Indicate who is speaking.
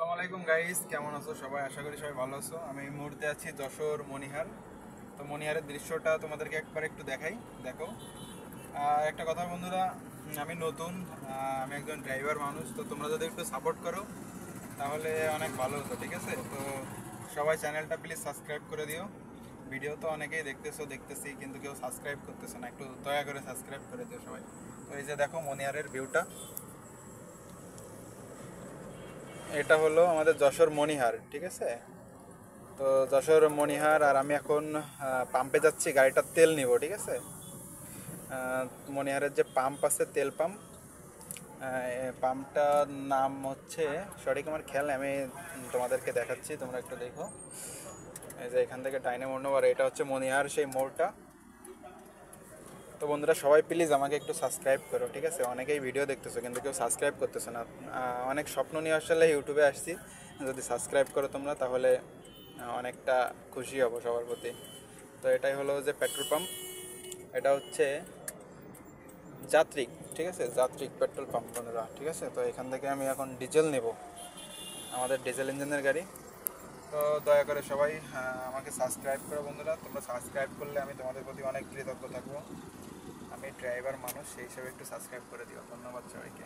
Speaker 1: আসসালামু আলাইকুম গাইস, কেমন আছো সবাই? আশা করি সবাই ভালো আছো। আমি এই মুহূর্তে আছি যশোর মনিহার। তো মনিহারের দৃশ্যটা তোমাদেরকে একবার একটু দেখাই, দেখো। একটা কথা বন্ধুরা, আমি নতুন, আমি একজন ড্রাইভার মানুষ। তো তোমরা যদি একটু সাপোর্ট করো তাহলে অনেক ভালো হতো, ঠিক আছে? তো সবাই চ্যানেলটা প্লিজ সাবস্ক্রাইব করে দিও। ভিডিও তো অনেকেই দেখতেছি, কিন্তু কেউ সাবস্ক্রাইব করতেছে না। একটু দয়া করে সাবস্ক্রাইব করে দিও সবাই। তো এই যে দেখো মনিহারের ভিউটা, এটা হলো আমাদের যশোর মনিহার, ঠিক আছে? তো যশোর মনিহার, আর আমি এখন পাম্পে যাচ্ছি গাড়িটার তেল নিব, ঠিক আছে? মনিহারের যে পাম্প আছে, তেল পাম্প, পাম্পটার নাম হচ্ছে, সঠিক আমার খেয়াল নেই, আমি তোমাদেরকে দেখাচ্ছি, তোমরা একটু দেখো। এই যে এখান থেকে ডাইনে মোড় নেবো, আর এটা হচ্ছে মনিহার সেই মোড়টা। তো বন্ধুরা সবাই প্লিজ আমাকে একটু সাবস্ক্রাইব করো, ঠিক আছে? অনেকেই ভিডিও দেখতেছো কিন্তু কেউ সাবস্ক্রাইব করতেছো না। অনেক স্বপ্ন নিয়ে আসলে ইউটিউবে আসছি, যদি সাবস্ক্রাইব করো তোমরা তাহলে অনেকটা খুশি হব সবার প্রতি। তো এটাই হলো যে পেট্রোল পাম্প, এটা হচ্ছে যাত্রিক, ঠিক আছে? যাত্রিক পেট্রোল পাম্প বন্ধুরা, ঠিক আছে? তো এখান থেকে আমি এখন ডিজেল নেব, আমাদের ডিজেল ইঞ্জিনের গাড়ি। তো দয়া করে সবাই আমাকে সাবস্ক্রাইব করো বন্ধুরা। তোমরা সাবস্ক্রাইব করলে আমি তোমাদের প্রতি অনেক কৃতজ্ঞ থাকবো। আমি ড্রাইভার মানুষ, সেই হিসেবে একটু সাবস্ক্রাইব করে দিও। ধন্যবাদ সবাইকে।